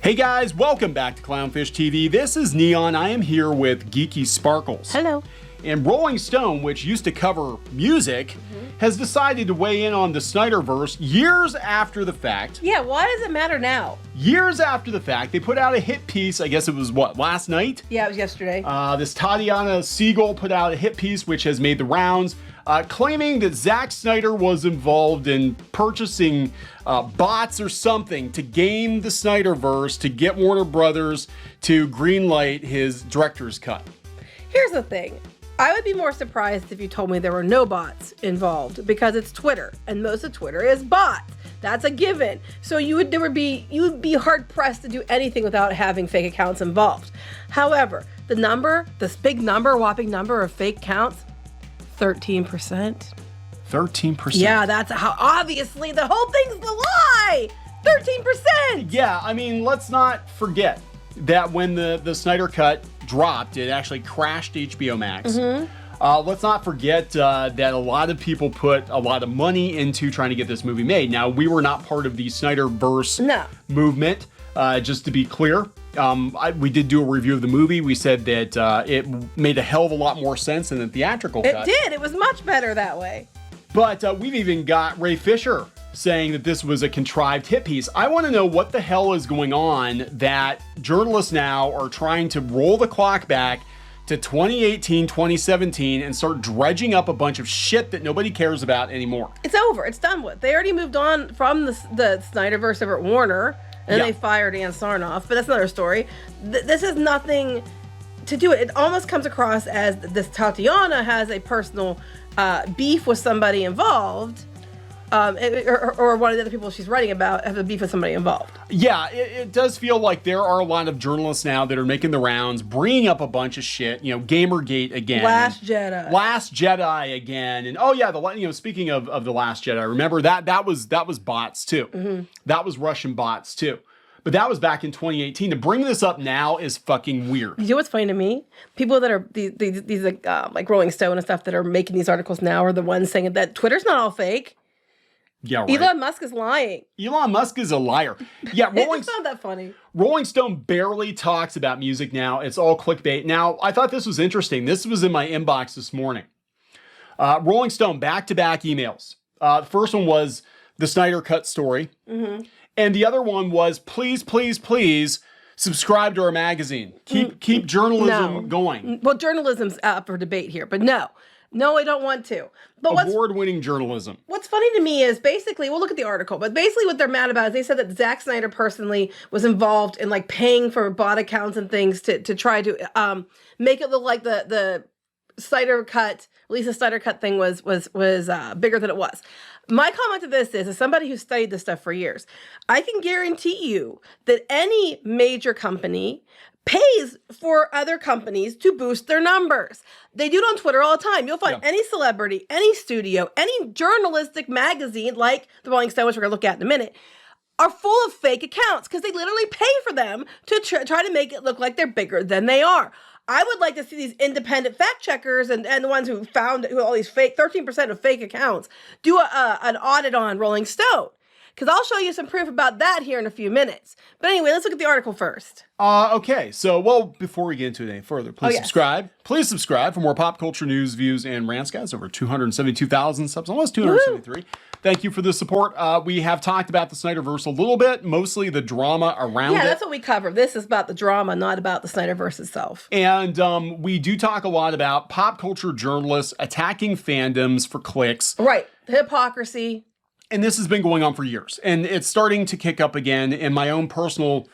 Hey guys, welcome back to Clownfish TV. This is Neon. I am here with Geeky Sparkles. Hello. And Rolling Stone, which used to cover music, has decided to weigh in on the Snyderverse years after the fact. Yeah, why does it matter now? Years after the fact, they put out a hit piece, I guess it was what, last night? Yeah, it was yesterday. This Tatiana Siegel put out a hit piece which has made the rounds, claiming that Zack Snyder was involved in purchasing bots or something to game the Snyderverse to get Warner Brothers to greenlight his director's cut. Here's the thing. I would be more surprised if you told me there were no bots involved because it's Twitter and most of Twitter is bots. That's a given. So you would be hard pressed to do anything without having fake accounts involved. However, this big number, whopping number of fake accounts, 13%. 13%. Yeah, that's how obviously the whole thing's the lie. 13%. Yeah, I mean, let's not forget that when the Snyder Cut dropped, it actually crashed HBO Max. Let's not forget that a lot of people put a lot of money into trying to get this movie made. Now, we were not part of the Snyderverse movement, just to be clear. We did do a review of the movie. We said that it made a hell of a lot more sense than the theatrical cut. It did. It was much better that way. But we've even got Ray Fisher saying that this was a contrived hit piece. I want to know what the hell is going on that journalists now are trying to roll the clock back to 2018, 2017 and start dredging up a bunch of shit that nobody cares about anymore. It's over. It's done with. They already moved on from the Snyderverse over at Warner, and they fired Ann Sarnoff, but that's another story. This has nothing to do with it. It almost comes across as this Tatiana has a personal beef with somebody involved. Or one of the other people she's writing about have a beef with somebody involved. Yeah, it does feel like there are a lot of journalists now that are making the rounds, bringing up a bunch of shit. You know, Gamergate again, Last Jedi again, and oh yeah, speaking of the Last Jedi, remember that was bots too. That was Russian bots too. But that was back in 2018. To bring this up now is fucking weird. You know what's funny to me? People that are these like Rolling Stone and stuff that are making these articles now are the ones saying that Twitter's not all fake. Yeah, right. Elon Musk is lying. Elon Musk is a liar. Yeah, it's not that funny. Rolling Stone barely talks about music now. It's all clickbait. Now, I thought this was interesting. This was in my inbox this morning. Rolling Stone, back-to-back emails. The first one was the Snyder Cut story. And the other one was, please, please, please subscribe to our magazine. Keep journalism going. Well, journalism's up for debate here, but no, I don't want to. But award-winning journalism. What's funny to me is basically, we'll look at the article, but basically what they're mad about is they said that Zack Snyder personally was involved in like paying for bot accounts and things to try to make it look like the Snyder Cut, at least the Snyder Cut thing was bigger than it was. My comment to this is, as somebody who studied this stuff for years, I can guarantee you that any major company pays for other companies to boost their numbers. They do it on Twitter all the time. You'll find any celebrity, any studio, any journalistic magazine like the Rolling Stone, which we're going to look at in a minute, are full of fake accounts because they literally pay for them to try to make it look like they're bigger than they are. I would like to see these independent fact checkers and the ones who found all these fake, 13% of fake accounts, do an audit on Rolling Stone. Because I'll show you some proof about that here in a few minutes. But anyway, let's look at the article first. Okay, so, before we get into it any further, please subscribe. Please subscribe for more pop culture news, views, and rants, guys. Over 272,000 subs, almost 273. Woo! Thank you for the support. We have talked about the Snyderverse a little bit, mostly the drama around it. Yeah, that's what we cover. This is about the drama, not about the Snyderverse itself. And we do talk a lot about pop culture journalists attacking fandoms for clicks. Right, hypocrisy. And this has been going on for years, and it's starting to kick up again. And my own personal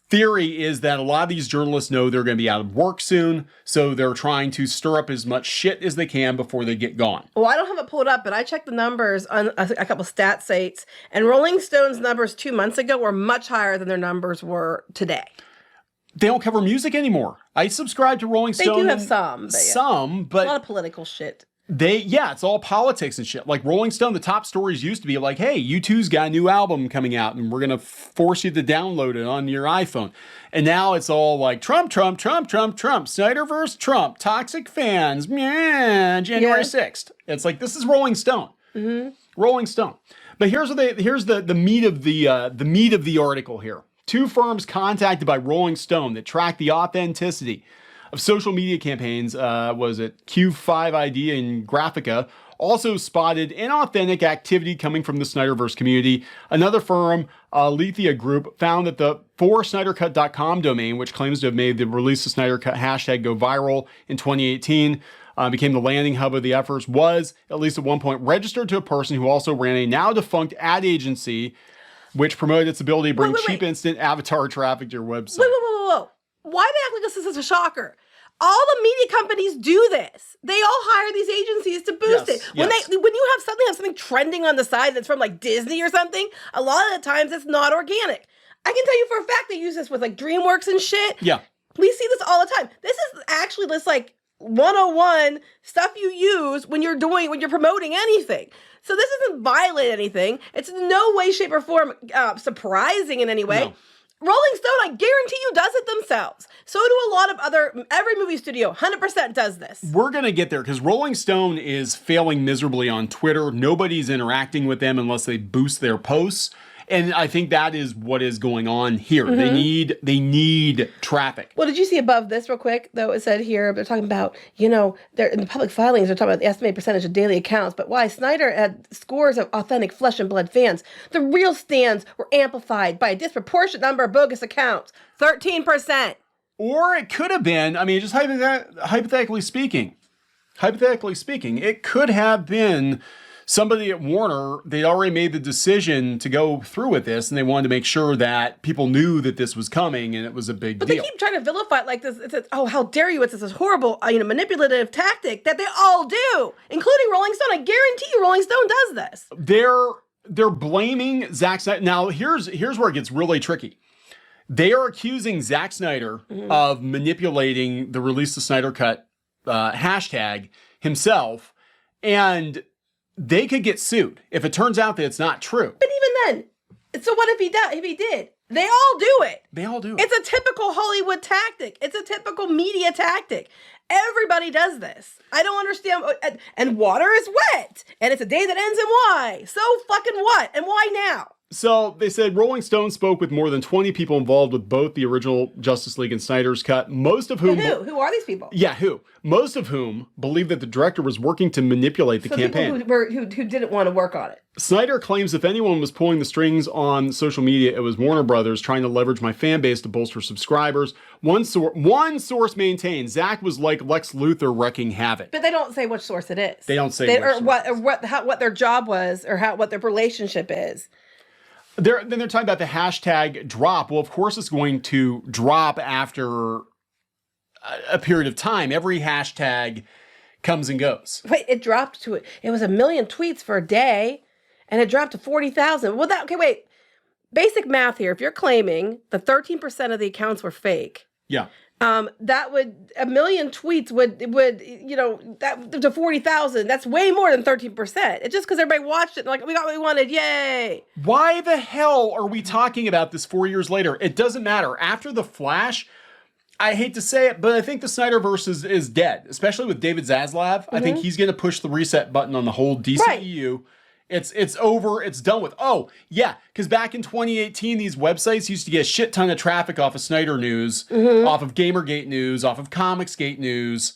theory is that a lot of these journalists know they're going to be out of work soon, so they're trying to stir up as much shit as they can before they get gone. Well, I don't have it pulled up, but I checked the numbers on a couple stat sites, and Rolling Stone's numbers 2 months ago were much higher than their numbers were today. They don't cover music anymore. I subscribe to Rolling Stone. They do have some. But a lot of political shit. It's all politics and shit. Like Rolling Stone, the top stories used to be like, hey, U2's got a new album coming out and we're going to force you to download it on your iPhone. And now it's all like Trump, Snyderverse, Trump, toxic fans, January 6th. It's like, this is Rolling Stone. Rolling Stone. But here's the meat of the article here. two firms contacted by Rolling Stone that track the authenticity of social media campaigns, was it Q5ID and Graphica, also spotted inauthentic activity coming from the Snyderverse community. Another firm, Lethia Group, found that the forsnydercut.com domain, which claims to have made the release of Snyder Cut hashtag go viral in 2018, became the landing hub of the efforts, was, at least at one point, registered to a person who also ran a now-defunct ad agency, which promoted its ability to bring cheap instant avatar traffic to your website. Whoa. Why do they act like this is a shocker? All the media companies do this. They all hire these agencies to boost it. When you have something trending on the side that's from like Disney or something, a lot of the times it's not organic. I can tell you for a fact they use this with like DreamWorks and shit. Yeah. We see this all the time. This is actually this like 101 stuff you use when you're promoting anything. So this doesn't violate anything. It's in no way, shape, or form surprising in any way. No. Rolling Stone, I guarantee you, does it themselves. So do a lot of every movie studio, 100% does this. We're going to get there because Rolling Stone is failing miserably on Twitter. Nobody's interacting with them unless they boost their posts. And I think that is what is going on here. Mm-hmm. They need traffic. Well, did you see above this real quick, though? It said here, they're talking about, they're in the public filings, they're talking about the estimated percentage of daily accounts, but why Snyder had scores of authentic flesh and blood fans. The real stands were amplified by a disproportionate number of bogus accounts, 13%. Or it could have been, just hypothetically speaking, it could have been somebody at Warner. They'd already made the decision to go through with this, and they wanted to make sure that people knew that this was coming, and it was a big deal. But they keep trying to vilify it like this. It's oh, how dare you? It's this horrible, manipulative tactic that they all do, including Rolling Stone. I guarantee you, Rolling Stone does this. They're blaming Zack Snyder. Now, here's where it gets really tricky. They are accusing Zack Snyder of manipulating the release of Snyder Cut hashtag himself, and they could get sued if it turns out that it's not true. But even then, so what if he did? They all do it. They all do it. It's a typical Hollywood tactic. It's a typical media tactic. Everybody does this. I don't understand. And water is wet. And it's a day that ends in Y. So fucking what? And why now? So they said Rolling Stone spoke with more than 20 people involved with both the original Justice League and Snyder's Cut, most of whom... Who are these people? Yeah, who? Most of whom believe that the director was working to manipulate the campaign. People who didn't want to work on it. Snyder claims if anyone was pulling the strings on social media, it was Warner Brothers trying to leverage my fan base to bolster subscribers. One source maintains Zack was like Lex Luthor wrecking havoc. But they don't say which source it is. They don't say what their job was or what their relationship is. Then they're talking about the hashtag drop. Well, of course it's going to drop after a period of time. Every hashtag comes and goes. Wait, it dropped to it. It was 1 million tweets for a day, and it dropped to 40,000. Well, wait. Basic math here. If you're claiming that 13% of the accounts were fake, yeah, that would 1 million tweets would that to 40,000. That's way more than 13%. It's just because everybody watched it and like we got what we wanted. Yay! Why the hell are we talking about this 4 years later? It doesn't matter. After the Flash, I hate to say it, but I think the Snyderverse is dead, especially with David Zaslav. I think he's going to push the reset button on the whole DCEU. Right. It's over. It's done with. Oh, yeah, because back in 2018, these websites used to get a shit ton of traffic off of Snyder News, off of Gamergate News, off of Comicsgate News.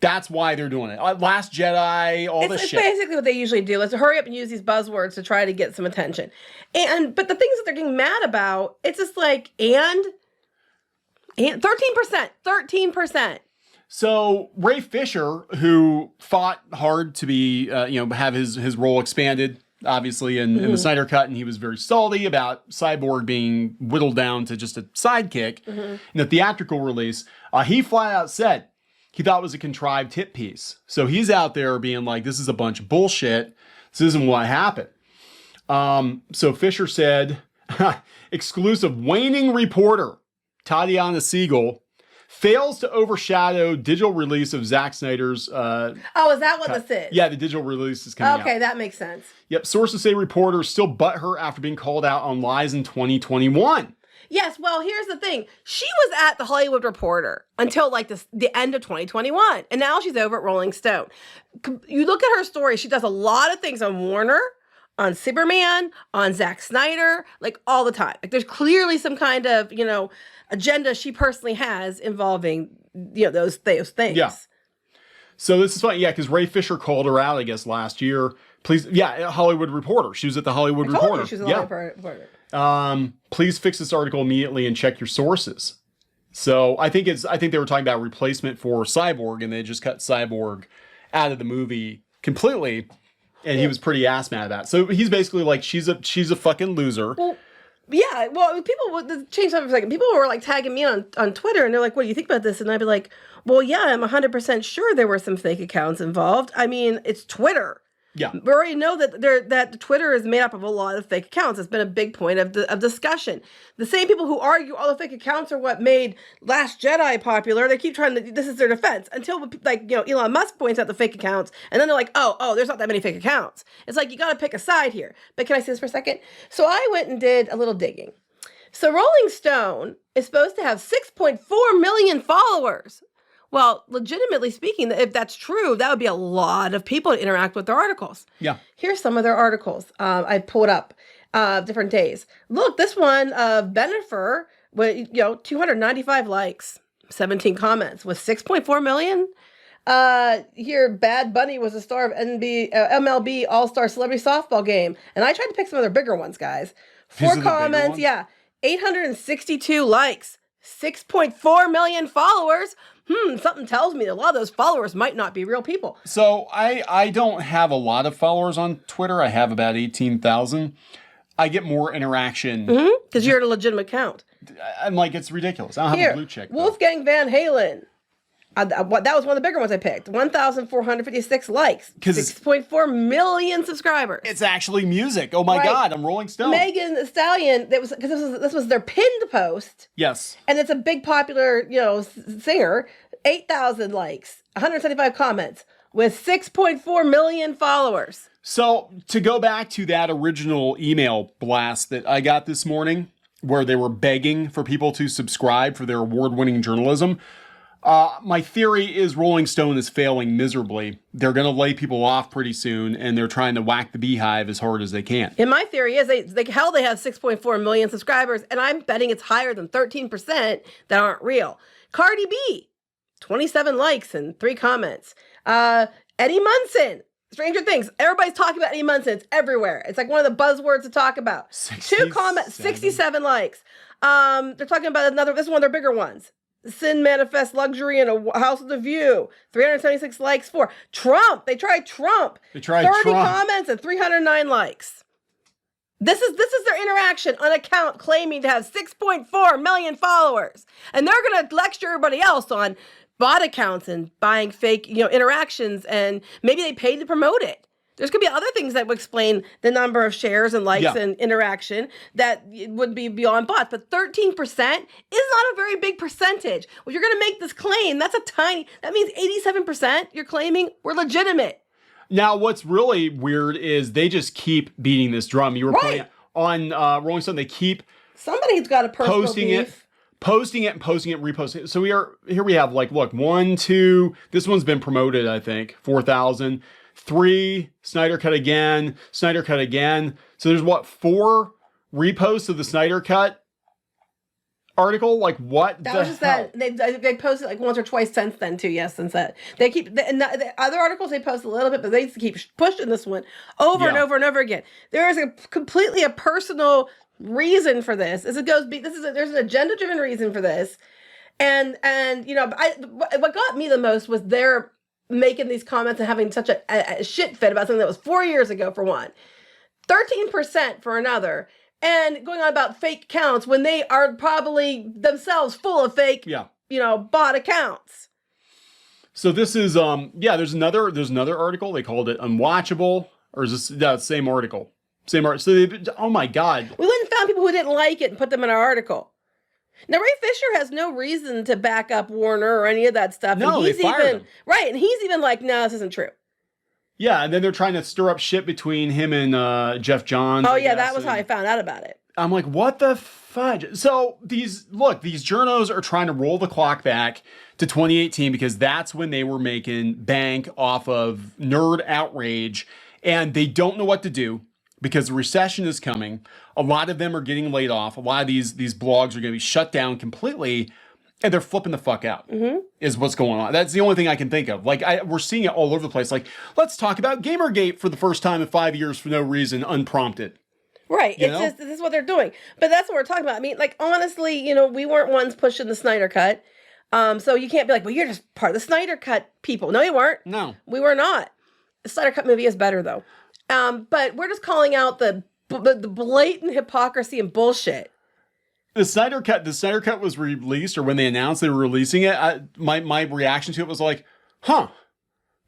That's why they're doing it. Last Jedi, all this shit. It's basically what they usually do. Let's hurry up and use these buzzwords to try to get some attention. But the things that they're getting mad about, it's just like, and 13%. So Ray Fisher, who fought hard to be, have his role expanded, obviously in the Snyder Cut, and he was very salty about Cyborg being whittled down to just a sidekick in the theatrical release. He flat out said he thought it was a contrived hit piece. So he's out there being like, "This is a bunch of bullshit. This isn't what happened." So Fisher said, exclusive waning reporter Tatiana Siegel fails to overshadow digital release of Zack Snyder's... is that what this is? Yeah, the digital release is coming out. Okay, that makes sense. Yep, sources say reporters still butthurt after being called out on lies in 2021. Yes, well, here's the thing. She was at the Hollywood Reporter until like the end of 2021, and now she's over at Rolling Stone. You look at her story, she does a lot of things on Warner, on Superman, on Zack Snyder, like all the time. Like there's clearly some kind of, agenda she personally has involving, those things. Yeah. So this is funny, yeah, because Ray Fisher called her out, I guess, last year. Please, yeah, Hollywood Reporter. She was at the Hollywood Reporter. She was a Hollywood Reporter. Please fix this article immediately and check your sources. So I think they were talking about replacement for Cyborg, and they just cut Cyborg out of the movie completely, and he was pretty ass mad about it. So he's basically like, she's a fucking loser. Well, yeah, well, people would change something for a second. People were like tagging me on Twitter, and they're like, "What do you think about this?" And I'd be like, "Well, yeah, I'm 100% sure there were some fake accounts involved. I mean, it's Twitter. Yeah, we already know that Twitter is made up of a lot of fake accounts. It's been a big point of discussion. The same people who argue all the fake accounts are what made Last Jedi popular. They keep trying to. This is their defense until Elon Musk points out the fake accounts, and then they're like, oh, there's not that many fake accounts. It's like you got to pick a side here. But can I say this for a second? So I went and did a little digging. So Rolling Stone is supposed to have 6.4 million followers. Well, legitimately speaking, if that's true, that would be a lot of people to interact with their articles. Yeah. Here's some of their articles. I pulled up different days. Look, this one of Bennifer with 295 likes, 17 comments with 6.4 million. Here, Bad Bunny was the star of MLB All-Star Celebrity Softball Game, and I tried to pick some of their bigger ones, guys. 4 comments, yeah, 862 likes, 6.4 million followers. Something tells me that a lot of those followers might not be real people. So I don't have a lot of followers on Twitter. I have about 18,000. I get more interaction. Because you're a legitimate account. I'm like, it's ridiculous. I don't have a blue check. Wolfgang Van Halen. That was one of the bigger ones I picked. 1,456 likes. 6.4 million subscribers. It's actually music. Oh my God, I'm Rolling Stone. Megan Thee Stallion, because this was their pinned post. Yes. And it's a big popular, singer. 8,000 likes, 175 comments with 6.4 million followers. So to go back to that original email blast that I got this morning, where they were begging for people to subscribe for their award-winning journalism, my theory is Rolling Stone is failing miserably. They're going to lay people off pretty soon, and they're trying to whack the beehive as hard as they can. And my theory is they have 6.4 million subscribers, and I'm betting it's higher than 13% that aren't real. Cardi B, 27 likes and 3 comments. Eddie Munson, Stranger Things. Everybody's talking about Eddie Munson. It's everywhere. It's like one of the buzzwords to talk about. 2 comments, 67 likes. They're talking about this is one of their bigger ones. Sin Manifest Luxury in a House with a View. 376 likes for Trump. They tried Trump. 30 comments and 309 likes. This is their interaction on account claiming to have 6.4 million followers. And they're going to lecture everybody else on bot accounts and buying fake, interactions, and maybe they paid to promote it. There's going to be other things that would explain the number of shares and likes and interaction that would be beyond bots. But 13% is not a very big percentage. When you're going to make this claim, that means 87% you're claiming were legitimate. Now, what's really weird is they just keep beating this drum. You were playing on Rolling Stone. They keep somebody's got a personal posting beef. Posting it, reposting it. So we have like, look, 1, 2, this one's been promoted, I think, 4,000. 3, Snyder Cut again. So there's 4 reposts of the Snyder Cut article? Like what? That was just hell? That they posted like once or twice since then too. Yes, since that they keep the other articles they post a little bit, but they keep pushing this one over and over and over again. There is completely a personal reason for this. There's an agenda driven reason for this, and what got me the most was their making these comments and having such a shit fit about something that was 4 years ago for one, 13% for another, and going on about fake accounts when they are probably themselves full of fake, bot accounts. So this is, there's another article. They called it unwatchable, or is this same article? Same article. So oh my God. We went and found people who didn't like it and put them in our article. Now, Ray Fisher has no reason to back up Warner or any of that stuff. No, and they fired him. Right, and he's even like, no, this isn't true. Yeah, and then they're trying to stir up shit between him and Jeff Johns. Oh, yeah, that was how I found out about it. I'm like, what the fudge? So these journos are trying to roll the clock back to 2018 because that's when they were making bank off of nerd outrage, and they don't know what to do because the recession is coming. A lot of them are getting laid off. A lot of these blogs are going to be shut down completely, and they're flipping the fuck out. Is what's going on. That's the only thing I can think of. Like we're seeing it all over the place. Like, let's talk about Gamergate for the first time in 5 years for no reason, unprompted. Right. It's just, this is what they're doing. But that's what we're talking about. I mean, like, honestly, you know, we weren't ones pushing the Snyder Cut. So you can't be like, well, you're just part of the Snyder Cut people. No, you weren't. No. We were not. The Snyder Cut movie is better, though. But we're just calling out the blatant hypocrisy and bullshit. The Snyder Cut was released, or when they announced they were releasing it, my reaction to it was like, huh.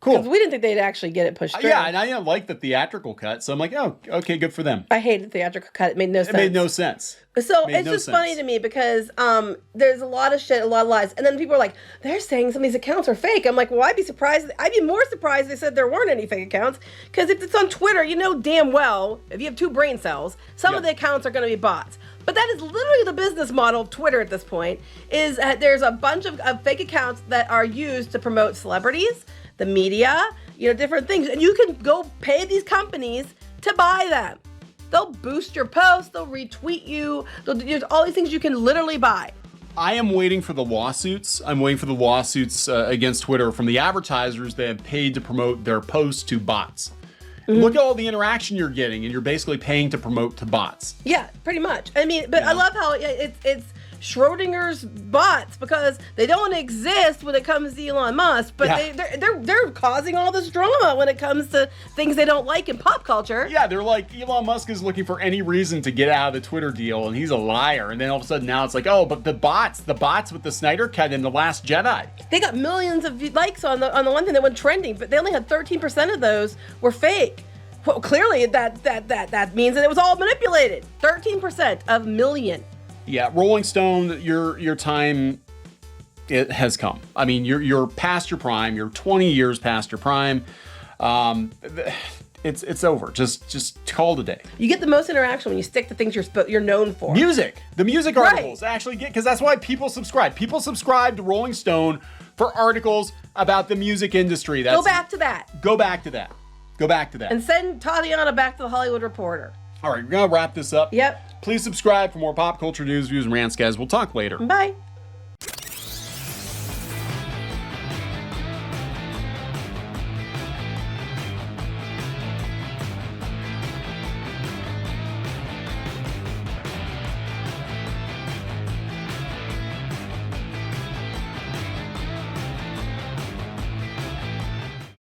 Cool. Because we didn't think they'd actually get it pushed through. Yeah, and I didn't like the theatrical cut, so I'm like, oh, okay, good for them. I hated the theatrical cut. It made no sense. It made no sense. So it's just funny to me because there's a lot of shit, a lot of lies. And then people are like, they're saying some of these accounts are fake. I'm like, well, I'd be surprised. I'd be more surprised they said there weren't any fake accounts. Because if it's on Twitter, you know damn well, if you have 2 brain cells, some of the accounts are going to be bots. But that is literally the business model of Twitter at this point, is there's a bunch of fake accounts that are used to promote celebrities, the media, you know, different things. And you can go pay these companies to buy them. They'll boost your posts, they'll retweet you, there's all these things you can literally buy. I am waiting for the lawsuits. I'm waiting for the lawsuits against Twitter from the advertisers that have paid to promote their posts to bots. Look at all the interaction you're getting, and you're basically paying to promote to bots. Yeah, pretty much. I mean, but I love how it's Schrodinger's bots, because they don't exist when it comes to Elon Musk, but they're causing all this drama when it comes to things they don't like in pop culture. Yeah, they're like, Elon Musk is looking for any reason to get out of the Twitter deal, and he's a liar. And then all of a sudden now it's like, oh, but the bots with the Snyder Cut and The Last Jedi. They got millions of likes on the one thing that went trending, but they only had 13% of those were fake. Well, clearly that means that it was all manipulated. 13% of million. Yeah, Rolling Stone, your time, it has come. I mean, you're past your prime. You're 20 years past your prime. It's over. Just call it a day. You get the most interaction when you stick to things you're known for. The music articles actually get, because that's why people subscribe. People subscribe to Rolling Stone for articles about the music industry. Go back to that. Go back to that. Go back to that. And send Tatiana back to the Hollywood Reporter. All right, we're gonna wrap this up. Yep. Please subscribe for more pop culture news, views, and rants, guys. We'll talk later. Bye.